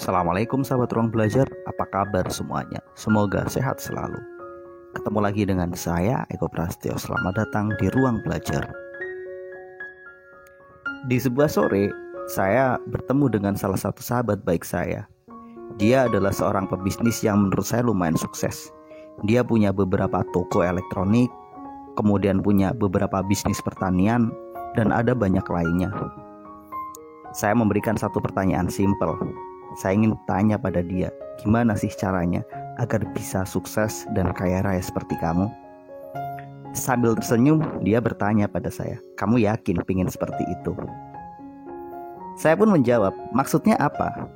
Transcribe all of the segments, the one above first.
Assalamualaikum sahabat ruang belajar, apa kabar semuanya? Semoga sehat selalu. Ketemu lagi dengan saya, Eko Prastio. Selamat datang di ruang belajar. Di sebuah sore, saya bertemu dengan salah satu sahabat baik saya. Dia adalah seorang pebisnis yang menurut saya lumayan sukses. Dia punya beberapa toko elektronik, kemudian punya beberapa bisnis pertanian, dan ada banyak lainnya. Saya memberikan satu pertanyaan simpel. Saya ingin tanya pada dia, gimana sih caranya agar bisa sukses dan kaya raya seperti kamu? Sambil tersenyum, dia bertanya pada saya, kamu yakin pingin seperti itu? Saya pun menjawab, maksudnya apa?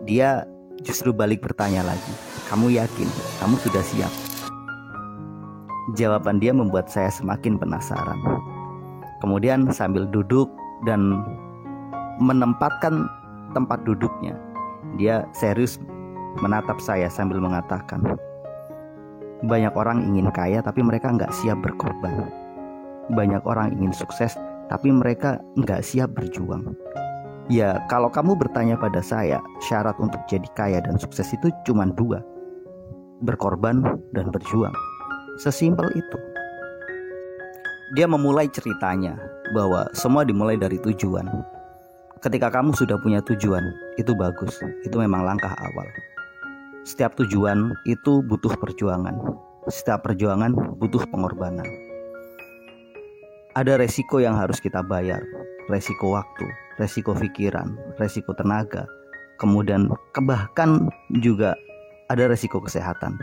Dia justru balik bertanya lagi, kamu yakin? Kamu sudah siap? Jawaban dia membuat saya semakin penasaran. Kemudian sambil duduk dan menempatkan tempat duduknya, dia serius menatap saya sambil mengatakan, banyak orang ingin kaya tapi mereka nggak siap berkorban. Banyak orang ingin sukses tapi mereka nggak siap berjuang. Ya, kalau kamu bertanya pada saya, syarat untuk jadi kaya dan sukses itu cuma dua, berkorban dan berjuang. Sesimpel itu. Dia memulai ceritanya bahwa semua dimulai dari tujuan. Ketika kamu sudah punya tujuan, itu bagus, itu memang langkah awal. Setiap tujuan itu butuh perjuangan. Setiap perjuangan butuh pengorbanan. Ada resiko yang harus kita bayar, resiko waktu, resiko pikiran, resiko tenaga, kemudian bahkan juga ada resiko kesehatan.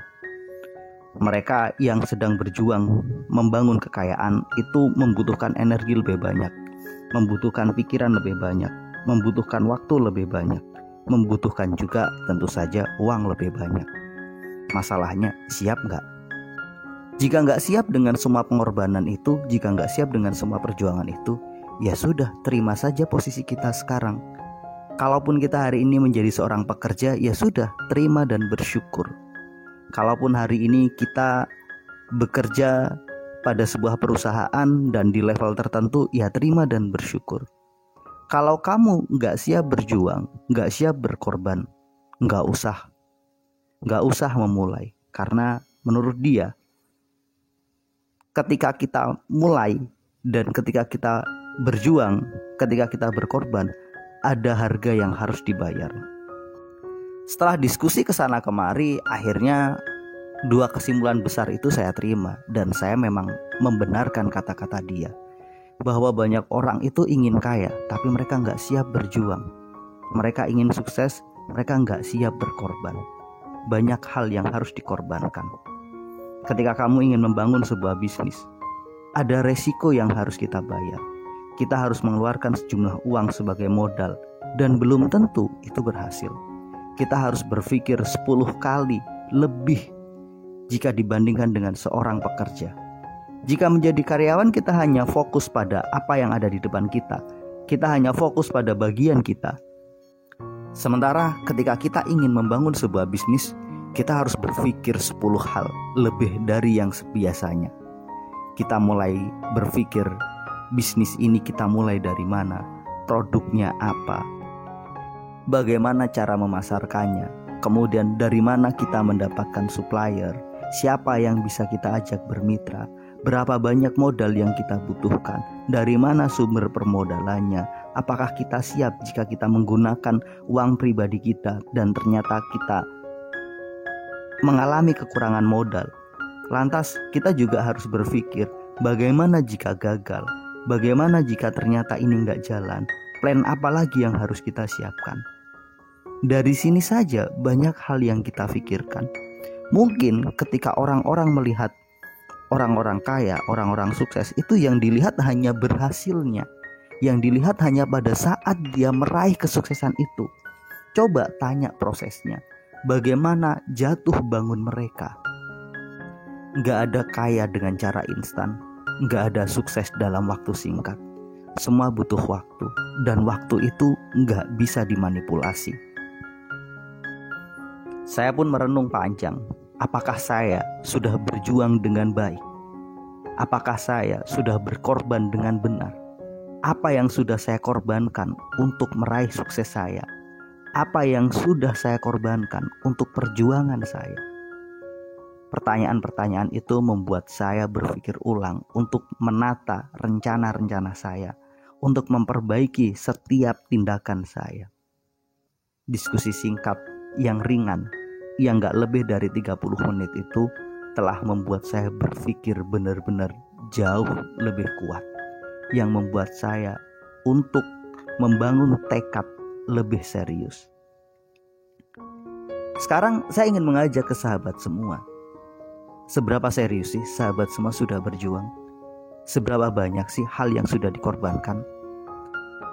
Mereka yang sedang berjuang membangun kekayaan itu membutuhkan energi lebih banyak, membutuhkan pikiran lebih banyak, membutuhkan waktu lebih banyak, membutuhkan juga tentu saja uang lebih banyak. Masalahnya, siap nggak? Jika nggak siap dengan semua pengorbanan itu, jika nggak siap dengan semua perjuangan itu, ya sudah, terima saja posisi kita sekarang. Kalaupun kita hari ini menjadi seorang pekerja, ya sudah, terima dan bersyukur. Kalaupun hari ini kita bekerja pada sebuah perusahaan dan di level tertentu, ya terima dan bersyukur. Kalau kamu gak siap berjuang, gak siap berkorban, gak usah memulai. Karena menurut dia, ketika kita mulai dan ketika kita berjuang, ketika kita berkorban, ada harga yang harus dibayar. Setelah diskusi kesana kemari, akhirnya dua kesimpulan besar itu saya terima. Dan saya memang membenarkan kata-kata dia, bahwa banyak orang itu ingin kaya, tapi mereka nggak siap berjuang. Mereka ingin sukses, mereka nggak siap berkorban. Banyak hal yang harus dikorbankan. Ketika kamu ingin membangun sebuah bisnis, ada resiko yang harus kita bayar. Kita harus mengeluarkan sejumlah uang sebagai modal, dan belum tentu itu berhasil. Kita harus berpikir 10 kali lebih jika dibandingkan dengan seorang pekerja. Jika menjadi karyawan, kita hanya fokus pada apa yang ada di depan kita. Kita hanya fokus pada bagian kita. Sementara ketika kita ingin membangun sebuah bisnis, kita harus berpikir 10 hal lebih dari yang biasanya. Kita mulai berpikir, bisnis ini kita mulai dari mana? Produknya apa? Bagaimana cara memasarkannya? Kemudian dari mana kita mendapatkan supplier? Siapa yang bisa kita ajak bermitra? Berapa banyak modal yang kita butuhkan? Dari mana sumber permodalannya? Apakah kita siap jika kita menggunakan uang pribadi kita dan ternyata kita mengalami kekurangan modal? Lantas kita juga harus berpikir, bagaimana jika gagal? Bagaimana jika ternyata ini nggak jalan? Plan apa lagi yang harus kita siapkan? Dari sini saja banyak hal yang kita pikirkan. Mungkin ketika orang-orang melihat orang-orang kaya, orang-orang sukses, itu yang dilihat hanya berhasilnya. Yang dilihat hanya pada saat dia meraih kesuksesan itu. Coba tanya prosesnya. Bagaimana jatuh bangun mereka? Gak ada kaya dengan cara instan. Gak ada sukses dalam waktu singkat. Semua butuh waktu. Dan waktu itu gak bisa dimanipulasi. Saya pun merenung panjang. Apakah saya sudah berjuang dengan baik? Apakah saya sudah berkorban dengan benar? Apa yang sudah saya korbankan untuk meraih sukses saya? Apa yang sudah saya korbankan untuk perjuangan saya? Pertanyaan-pertanyaan itu membuat saya berpikir ulang untuk menata rencana-rencana saya, untuk memperbaiki setiap tindakan saya. Diskusi singkat yang ringan, yang gak lebih dari 30 menit itu telah membuat saya berpikir benar-benar jauh lebih kuat, yang membuat saya untuk membangun tekad lebih serius. Sekarang saya ingin mengajak ke sahabat semua. Seberapa serius sih sahabat semua sudah berjuang? Seberapa banyak sih hal yang sudah dikorbankan?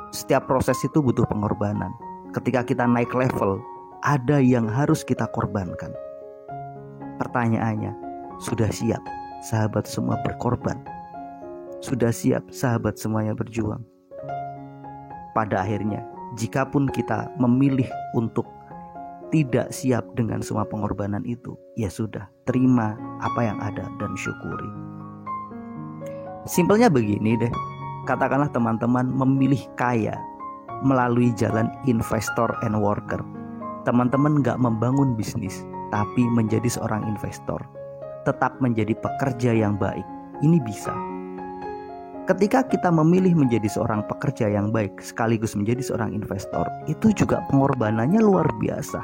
Setiap proses itu butuh pengorbanan. Ketika kita naik level, ada yang harus kita korbankan. Pertanyaannya, sudah siap sahabat semua berkorban? Sudah siap sahabat semuanya berjuang? Pada akhirnya, jikapun kita memilih untuk tidak siap dengan semua pengorbanan itu, ya sudah, terima apa yang ada dan syukuri. Simpelnya begini deh, katakanlah teman-teman memilih kaya melalui jalan investor and worker. Teman-teman gak membangun bisnis, tapi menjadi seorang investor, tetap menjadi pekerja yang baik. Ini bisa. Ketika kita memilih menjadi seorang pekerja yang baik sekaligus menjadi seorang investor, itu juga pengorbanannya luar biasa.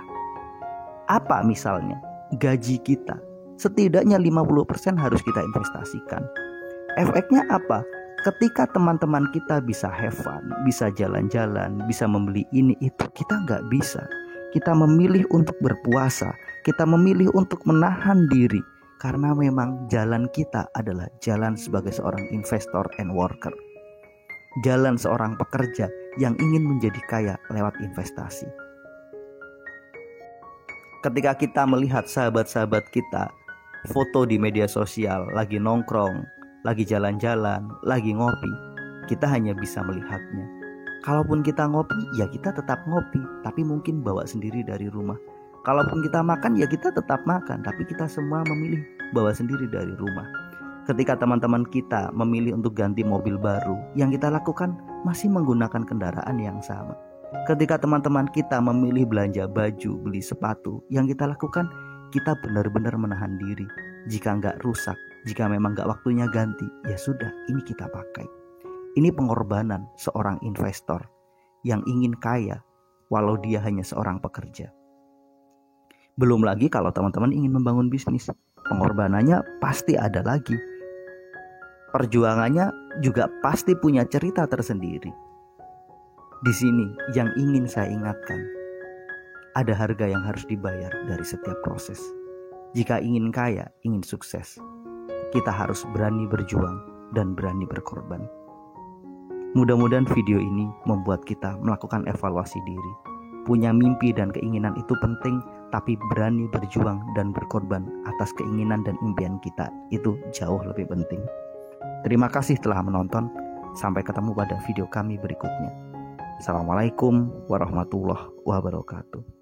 Apa misalnya? Gaji kita setidaknya 50% harus kita investasikan. Efeknya apa? Ketika teman-teman kita bisa have fun, bisa jalan-jalan, bisa membeli ini itu, kita gak bisa. Kita memilih untuk berpuasa, kita memilih untuk menahan diri, karena memang jalan kita adalah jalan sebagai seorang investor and worker. Jalan seorang pekerja yang ingin menjadi kaya lewat investasi. Ketika kita melihat sahabat-sahabat kita foto di media sosial, lagi nongkrong, lagi jalan-jalan, lagi ngopi, kita hanya bisa melihatnya. Kalaupun kita ngopi, ya kita tetap ngopi, tapi mungkin bawa sendiri dari rumah. Kalaupun kita makan, ya kita tetap makan, tapi kita semua memilih bawa sendiri dari rumah. Ketika teman-teman kita memilih untuk ganti mobil baru, yang kita lakukan masih menggunakan kendaraan yang sama. Ketika teman-teman kita memilih belanja baju, beli sepatu, yang kita lakukan, kita benar-benar menahan diri. Jika nggak rusak, jika memang nggak waktunya ganti, ya sudah, ini kita pakai. Ini pengorbanan seorang investor yang ingin kaya walau dia hanya seorang pekerja. Belum lagi kalau teman-teman ingin membangun bisnis, pengorbanannya pasti ada lagi. Perjuangannya juga pasti punya cerita tersendiri. Di sini yang ingin saya ingatkan, ada harga yang harus dibayar dari setiap proses. Jika ingin kaya, ingin sukses, kita harus berani berjuang dan berani berkorban. Mudah-mudahan video ini membuat kita melakukan evaluasi diri. Punya mimpi dan keinginan itu penting, tapi berani berjuang dan berkorban atas keinginan dan impian kita itu jauh lebih penting. Terima kasih telah menonton. Sampai ketemu pada video kami berikutnya. Assalamualaikum warahmatullahi wabarakatuh.